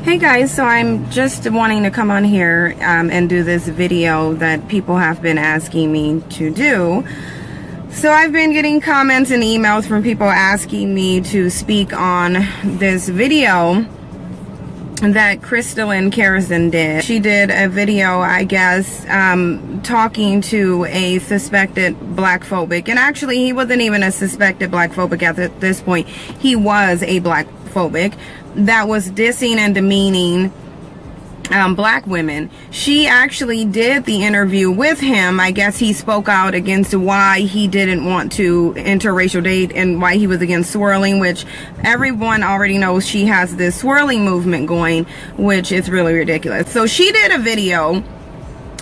Hey guys, so I'm just wanting to come on here and do this video that people have been asking me to do. So I've been getting comments and emails from people asking me to speak on this video that Crystalline Carrison did. She did a video, I guess, talking to a suspected blackphobic, and actually he wasn't even a suspected blackphobic at this point. He was a blackphobic that was dissing and demeaning black women. She actually did the interview with him. I guess he spoke out against why he didn't want to interracial date and why he was against swirling, which everyone already knows she has this swirling movement going, which is really ridiculous. So she did a video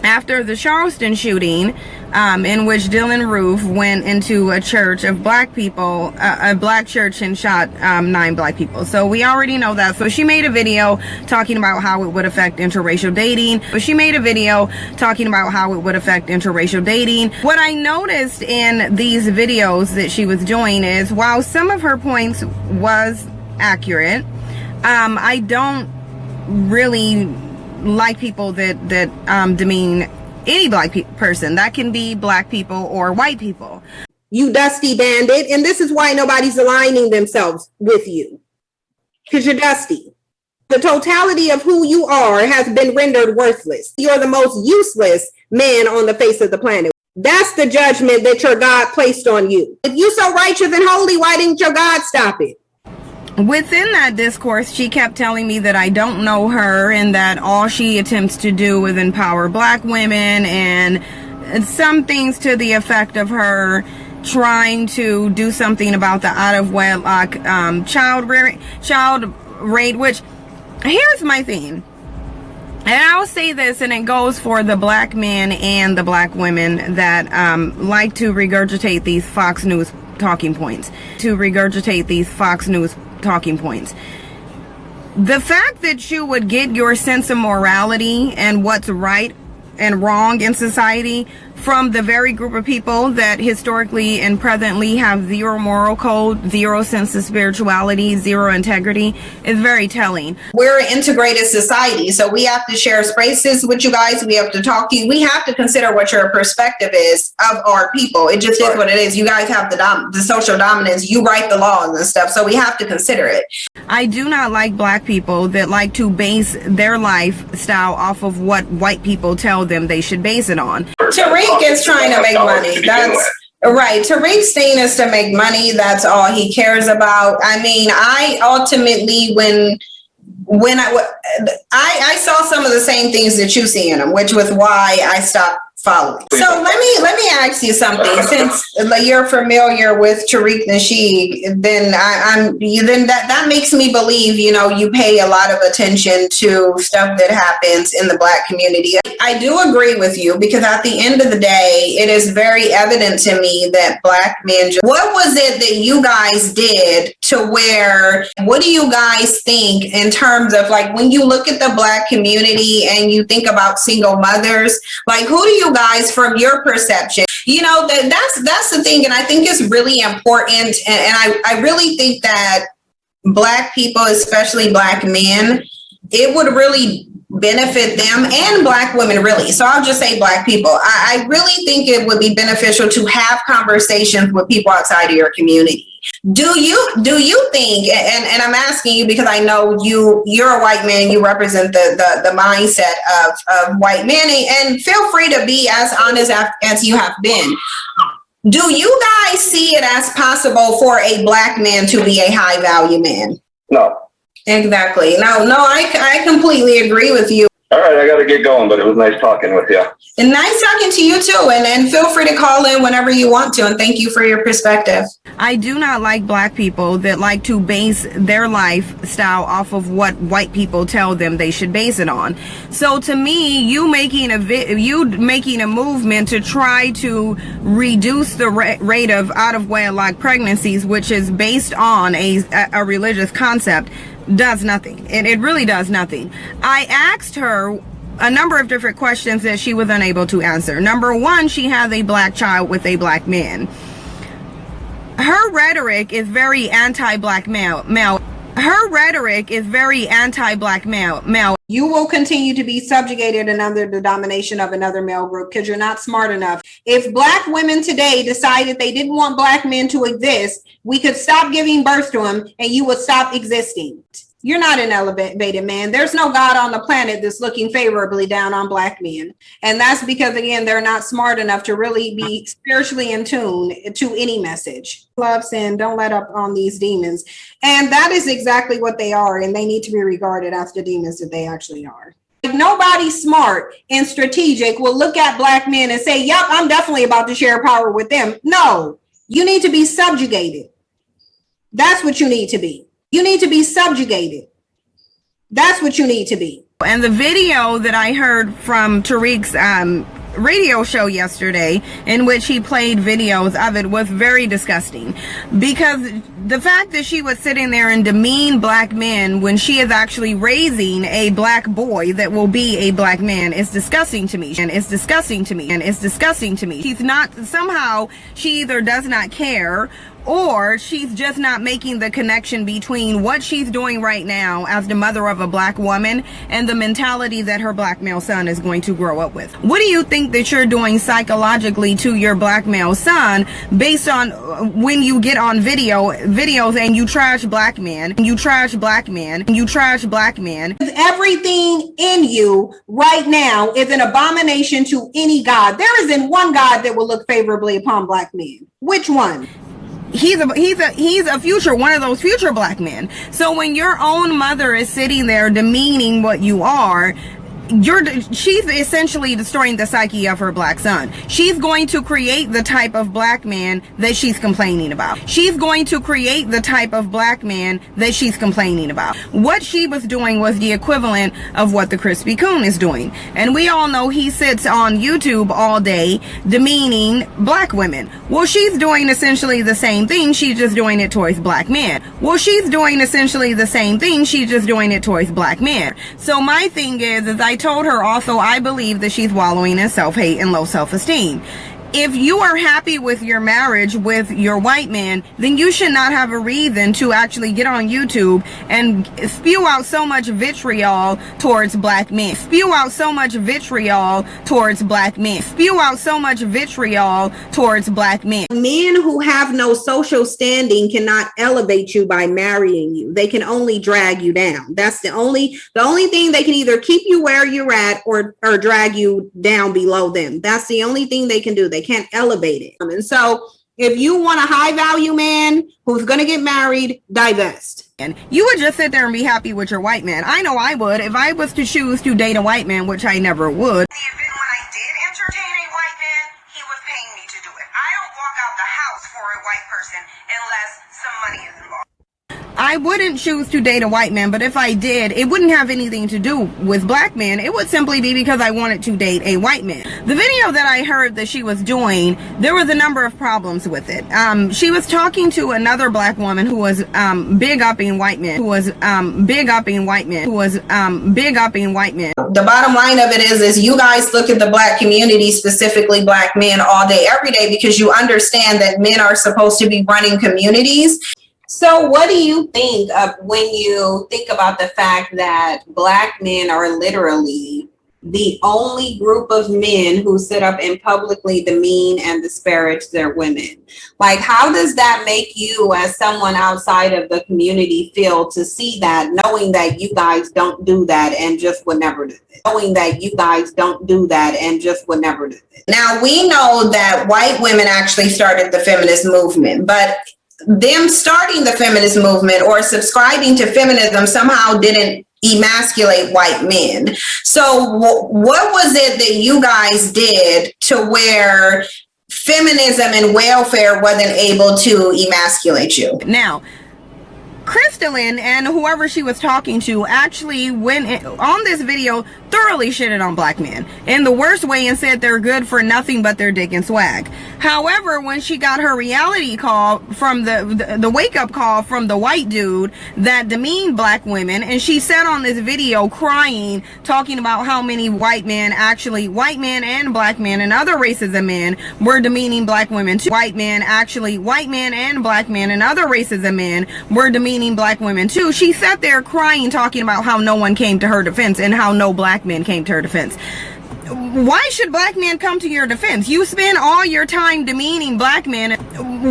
after the Charleston shooting, in which Dylan Roof went into a church of black people, a black church, and shot 9 black people. So we already know that. So she made a video talking about how it would affect interracial dating. What I noticed in these videos that she was doing is, while some of her points was accurate, I don't really like people that demean any black person. That can be black people or white people. You dusty bandit, and this is why nobody's aligning themselves with you, because you're dusty. The totality of who you are has been rendered worthless. You're the most useless man on the face of the planet. That's the judgment that your God placed on you. If you're so righteous and holy, why didn't your God stop it? Within that discourse, she kept telling me that I don't know her and that all she attempts to do is empower black women, and some things to the effect of her trying to do something about the out-of-wedlock child rate, which, here's my thing. And I'll say this, and it goes for the black men and the black women that like to regurgitate these Fox News talking points. The fact that you would get your sense of morality and what's right and wrong in society from the very group of people that historically and presently have zero moral code, zero sense of spirituality, zero integrity is very telling. We're an integrated society, so we have to share spaces with you guys. We have to talk to you. We have to consider what your perspective is of our people. It just is what it is. You guys have the social dominance. You write the laws and stuff, so we have to consider it. I do not like black people that like to base their lifestyle off of what white people tell them they should base it on. Tariq is trying to make money. That's right. Tariq's thing is to make money. That's all he cares about. I mean, I ultimately, when I saw some of the same things that you see in him, which was why I stopped following. So let me ask you something. Since you're familiar with Tariq Nasheed, then that makes me believe, you pay a lot of attention to stuff that happens in the black community. I do agree with you, because at the end of the day, it is very evident to me that black men, what was it that you guys did to where, what do you guys think in terms of, like, when you look at the black community and you think about single mothers, like, who do you guys, from your perception, that's the thing. And I think it's really important. And I really think that black people, especially black men, it would really benefit them, and black women, really. So I'll just say black people. I really think it would be beneficial to have conversations with people outside of your community. Do you think, and I'm asking you because I know you're a white man, you represent the mindset of white men, and feel free to be as honest as you have been. Do you guys see it as possible for a black man to be a high value man? No. Exactly. No, I completely agree with you. All right, I got to get going, but it was nice talking with you. And nice talking to you too. And feel free to call in whenever you want to. And thank you for your perspective. I do not like black people that like to base their lifestyle off of what white people tell them they should base it on. So to me, you making a movement to try to reduce the rate of out-of-wedlock pregnancies, which is based on a religious concept, does nothing. It really does nothing. I asked her a number of different questions that she was unable to answer. Number one, she has a black child with a black man. Her rhetoric is very anti-black male. her rhetoric is very anti-black male. You will continue to be subjugated and under the domination of another male group because you're not smart enough. If black women today decided they didn't want black men to exist, we could stop giving birth to them and you would stop existing. You're not an elevated man. There's no God on the planet that's looking favorably down on black men. And that's because, again, they're not smart enough to really be spiritually in tune to any message. Love sin, don't let up on these demons. And that is exactly what they are. And they need to be regarded as the demons that they actually are. Nobody smart and strategic will look at black men and say, yep, I'm definitely about to share power with them. No, you need to be subjugated. That's what you need to be. You need to be subjugated. That's what you need to be. And the video that I heard from Tariq's radio show yesterday, in which he played videos of it, was very disgusting, because the fact that she was sitting there and demean black men when she is actually raising a black boy that will be a black man is disgusting to me. And it's disgusting to me. And it's disgusting to me. She's not, somehow she either does not care, or she's just not making the connection between what she's doing right now as the mother of a black woman and the mentality that her black male son is going to grow up with. What do you think that you're doing psychologically to your black male son based on when you get on videos and you trash black men, you trash black men, you trash black men? Everything in you right now is an abomination to any God. There isn't one God that will look favorably upon black men. Which one? He's a future, one of those future black men. So when your own mother is sitting there demeaning what you are, she's essentially destroying the psyche of her black son. She's going to create the type of black man that she's complaining about. She's going to create the type of black man that she's complaining about. What she was doing was the equivalent of what the Crispy Coon is doing. And we all know he sits on YouTube all day demeaning black women. Well, she's doing essentially the same thing. She's just doing it towards black men. Well, she's doing essentially the same thing. She's just doing it towards black men. So my thing is I told her also, I believe that she's wallowing in self-hate and low self-esteem. If you are happy with your marriage with your white man, then you should not have a reason to actually get on YouTube and spew out so much vitriol towards black men. Spew out so much vitriol towards black men. Spew out so much vitriol towards black men. Men who have no social standing cannot elevate you by marrying you. They can only drag you down. That's the only thing. They can either keep you where you're at or drag you down below them. That's the only thing they can do. They can't elevate it. And so if you want a high value man who's going to get married, divest. And you would just sit there and be happy with your white man. I know I would if I was to choose to date a white man, which I never would. The event when I did entertain a white man, he was paying me to do it. I don't walk out the house for a white person unless some money is involved. I wouldn't choose to date a white man, but if I did, it wouldn't have anything to do with black men. It would simply be because I wanted to date a white man. The video that I heard that she was doing, there was a number of problems with it. She was talking to another black woman who was big upping white men, The bottom line of it is you guys look at the black community, specifically black men, all day, every day, because you understand that men are supposed to be running communities. So what do you think of when you think about the fact that black men are literally the only group of men who sit up and publicly demean and disparage their women? Like, how does that make you as someone outside of the community feel to see that, knowing that you guys don't do that and just would never do it? Now, we know that white women actually started the feminist movement, but them starting the feminist movement or subscribing to feminism somehow didn't emasculate white men. So what was it that you guys did to where feminism and welfare wasn't able to emasculate you? Now, Crystalline and whoever she was talking to actually went on this video, thoroughly shitted on black men in the worst way and said they're good for nothing but their dick and swag. However, when she got her reality call from the wake-up call from the white dude that demeaned black women, and she said on this video crying, talking about how many white men and black men and other races of men were demeaning black women too. White men and black men and other races of men were demeaning demeaning black women too. She sat there crying, talking about how no one came to her defense and how no black men came to her defense. Why should black men come to your defense? You spend all your time demeaning black men.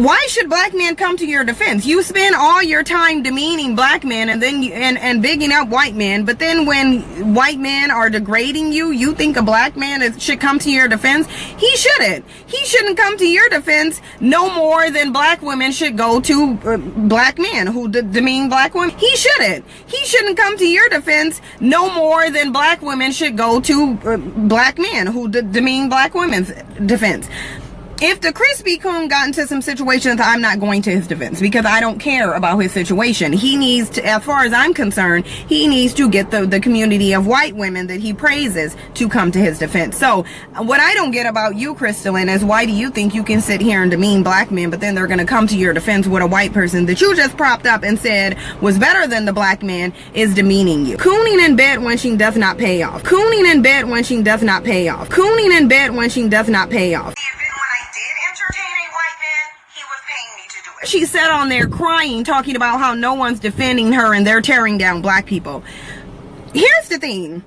Why should black men come to your defense? You spend all your time demeaning black men and then and bigging up white men. But then when white men are degrading you, you think a black man should come to your defense? He shouldn't. He shouldn't come to your defense no more than black women should go to black men who demean black women. He shouldn't. He shouldn't come to your defense no more than black women should go to black men who demean black women's defense. If the Crispy Coon got into some situations, I'm not going to his defense because I don't care about his situation. He needs to, as far as I'm concerned, he needs to get the community of white women that he praises to come to his defense. So what I don't get about you, Crystalline, is why do you think you can sit here and demean black men, but then they're going to come to your defense with a white person that you just propped up and said was better than the black man is demeaning you? Cooning in bed wenching does not pay off. Cooning in bed wenching does not pay off. Cooning in bed wenching does not pay off. She sat on there crying, talking about how no one's defending her and they're tearing down black people. Here's the thing.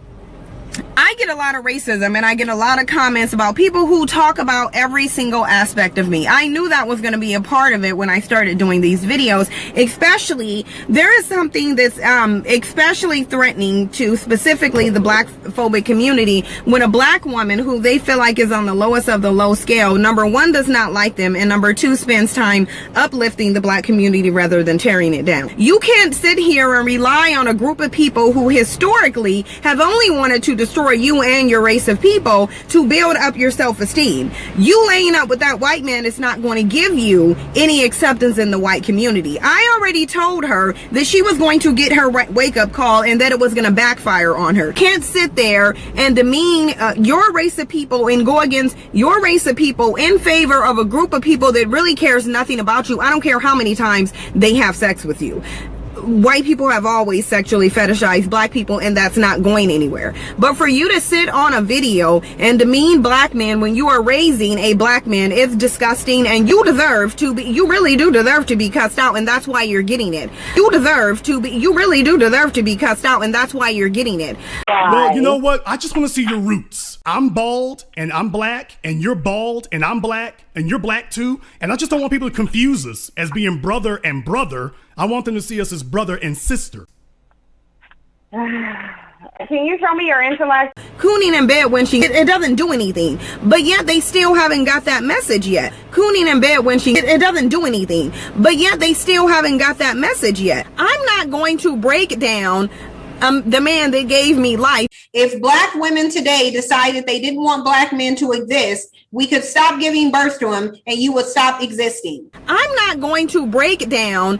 I get a lot of racism and I get a lot of comments about people who talk about every single aspect of me. I knew that was going to be a part of it when I started doing these videos. Especially, there is something that's especially threatening to specifically the black phobic community when a black woman who they feel like is on the lowest of the low scale, number one, does not like them, and number two, spends time uplifting the black community rather than tearing it down. You can't sit here and rely on a group of people who historically have only wanted to destroy you and your race of people to build up your self-esteem. You laying up with that white man is not going to give you any acceptance in the white community. I already told her that she was going to get her wake-up call and that it was going to backfire on her. Can't sit there and demean your race of people and go against your race of people in favor of a group of people that really cares nothing about you. I don't care how many times they have sex with you. White people have always sexually fetishized black people, and that's not going anywhere. But for you to sit on a video and demean black men when you are raising a black man is disgusting, and you really do deserve to be cussed out, and that's why you're getting it. You really do deserve to be cussed out, and that's why you're getting it. Well, you know what? I just want to see your roots. I'm bald and I'm black, and you're bald and I'm black and you're black too. And I just don't want people to confuse us as being brother and brother. I want them to see us as brother and sister. Can you show me your intellect? Cooning in bed wenching, it doesn't do anything. But yet they still haven't got that message yet. Cooning in bed wenching, it doesn't do anything. But yet they still haven't got that message yet. I'm not going to break down the man that gave me life. If black women today decided they didn't want black men to exist, we could stop giving birth to them and you would stop existing. I'm not going to break down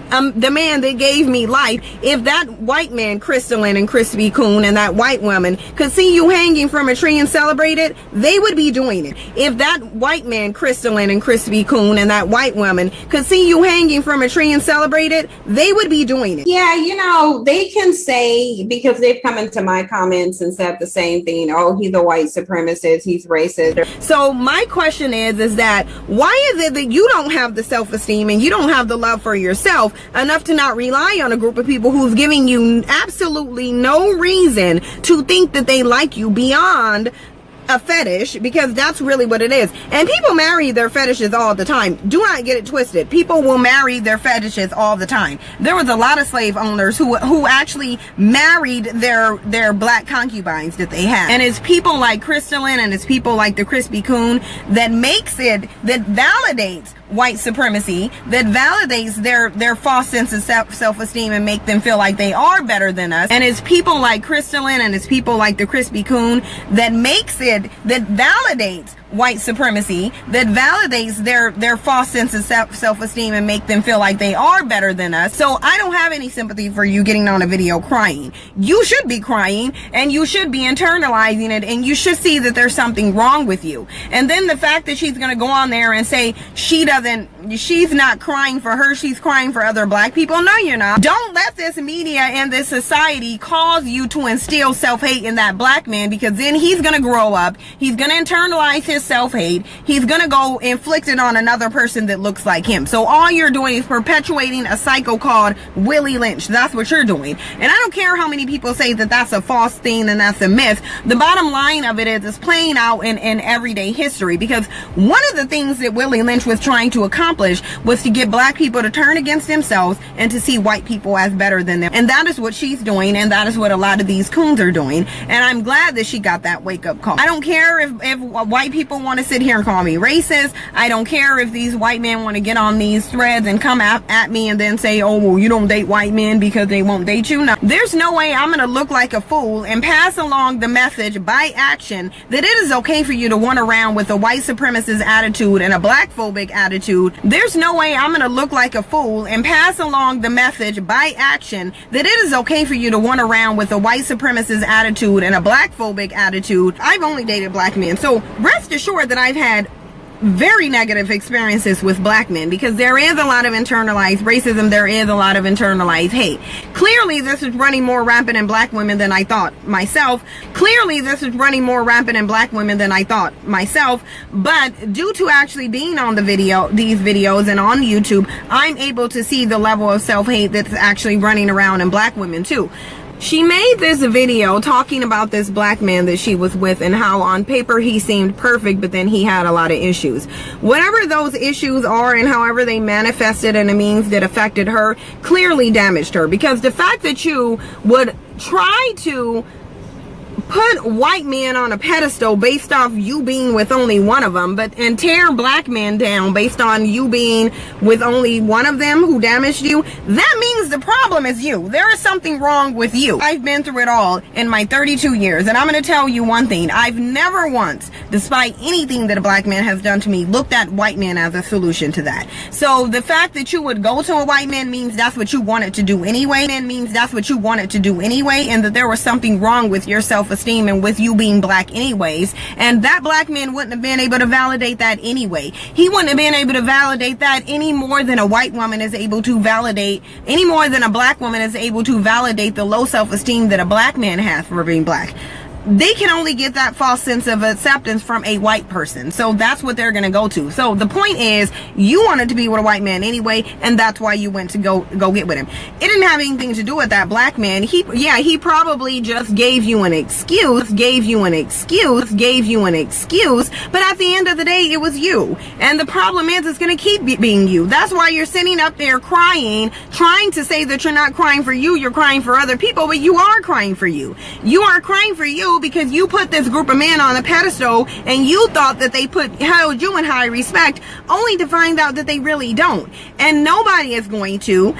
the man that gave me life. If that white man, Crystalline and Crispy Coon, and that white woman could see you hanging from a tree and celebrate it, they would be doing it. If that white man, Crystalline and Crispy Coon, and that white woman could see you hanging from a tree and celebrate it, they would be doing it. Yeah, you know, they can say, because they've come into my comments and said the same thing, oh, he's a white supremacist, he's racist. So my question is that why is it that you don't have the self-esteem and you don't have the love for yourself enough to not rely on a group of people who's giving you absolutely no reason to think that they like you beyond a fetish, because that's really what it is. And people marry their fetishes all the time. Do not get it twisted. People will marry their fetishes all the time. There was a lot of slave owners who actually married their black concubines that they had. And it's people like Crystalline and it's people like the Crispy Coon that validates white supremacy, that validates their false sense of self-esteem and make them feel like they are better than us. And it's people like Crystalline and it's people like the Crispy Coon that validates white supremacy, that validates their false sense of self-esteem and make them feel like they are better than us. So I don't have any sympathy for you getting on a video crying. You should be crying and you should be internalizing it, and you should see that there's something wrong with you. And then the fact that she's going to go on there and say she's not crying for her, she's crying for other black people. No, you're not. Don't let this media and this society cause you to instill self-hate in that black man, because then he's going to grow up, he's going to internalize his his self-hate, he's gonna go inflict it on another person that looks like him. So all you're doing is perpetuating a cycle called Willie Lynch. That's what you're doing. And I don't care how many people say that that's a false thing and that's a myth. The bottom line of it is it's playing out in everyday history, because one of the things that Willie Lynch was trying to accomplish was to get black people to turn against themselves and to see white people as better than them. And that is what she's doing, and that is what a lot of these coons are doing. And I'm glad that she got that wake-up call. I don't care if white people want to sit here and call me racist. I don't care if these white men want to get on these threads and come at me and then say, oh, well, you don't date white men because they won't date you. No, there's no way I'm going to look like a fool and pass along the message by action that it is okay for you to run around with a white supremacist attitude and a black phobic attitude. There's no way I'm going to look like a fool and pass along the message by action that it is okay for you to run around with a white supremacist attitude and a black phobic attitude. I've only dated black men, so rest assured that I've had very negative experiences with black men, because there is a lot of internalized racism, there is a lot of internalized hate. Clearly this is running more rampant in black women than I thought myself. Clearly this is running more rampant in black women than I thought myself. But due to actually being on these videos and on YouTube, I'm able to see the level of self-hate that's actually running around in black women too. She made this video talking about this black man that she was with and how on paper he seemed perfect, but then he had a lot of issues. Whatever those issues are and however they manifested in a means that affected her clearly damaged her, because the fact that you would try to put white men on a pedestal based off you being with only one of them, and tear black men down based on you being with only one of them who damaged you, that means the problem is you. There is something wrong with you. I've been through it all in my 32 years, and I'm going to tell you one thing. I've never once, despite anything that a black man has done to me, looked at white men as a solution to that. So the fact that you would go to a white man means that's what you wanted to do anyway, and that there was something wrong with your self-esteem and with you being black anyways, and that black man wouldn't have been able to validate that anyway. He wouldn't have been able to validate that any more than a white woman is able to validate, any more than a black woman is able to validate the low self-esteem that a black man has for being black. They can only get that false sense of acceptance from a white person. So that's what they're going to go to. So the point is, you wanted to be with a white man anyway, and that's why you went to go get with him. It didn't have anything to do with that black man. He probably just gave you an excuse, but at the end of the day, it was you. And the problem is, it's going to keep being you. That's why you're sitting up there crying, trying to say that you're not crying for you, you're crying for other people, but you are crying for you. You are crying for you because you put this group of men on a pedestal and you thought that they held you in high respect, only to find out that they really don't. And nobody is going to,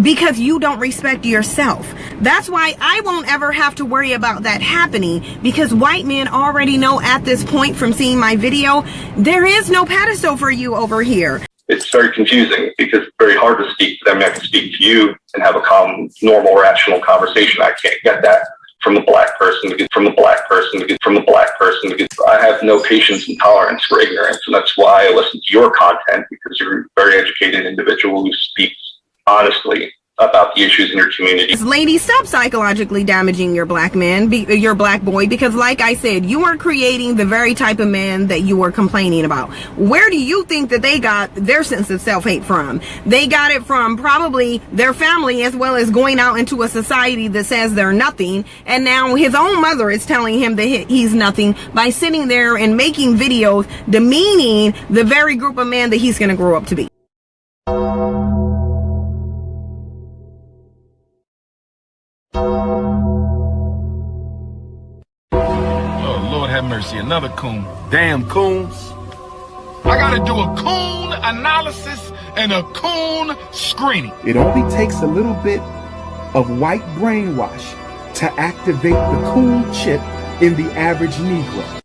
because you don't respect yourself. That's why I won't ever have to worry about that happening, because white men already know at this point from seeing my video, there is no pedestal for you over here. It's very confusing because it's very hard to speak to them. I can speak to you and have a calm, normal, rational conversation. I can't get that from a black person because I have no patience and tolerance for ignorance. And that's why I listen to your content, because you're a very educated individual who speaks honestly about the issues in your community. Lady, stop psychologically damaging your black man, your black boy, because like I said, you are creating the very type of man that you were complaining about. Where do you think that they got their sense of self-hate from? They got it from probably their family, as well as going out into a society that says they're nothing, and now his own mother is telling him that he's nothing by sitting there and making videos demeaning the very group of men that he's going to grow up to be. Have mercy, another coon. Damn coons. I gotta do a coon analysis and a coon screening. It only takes a little bit of white brainwash to activate the coon chip in the average Negro.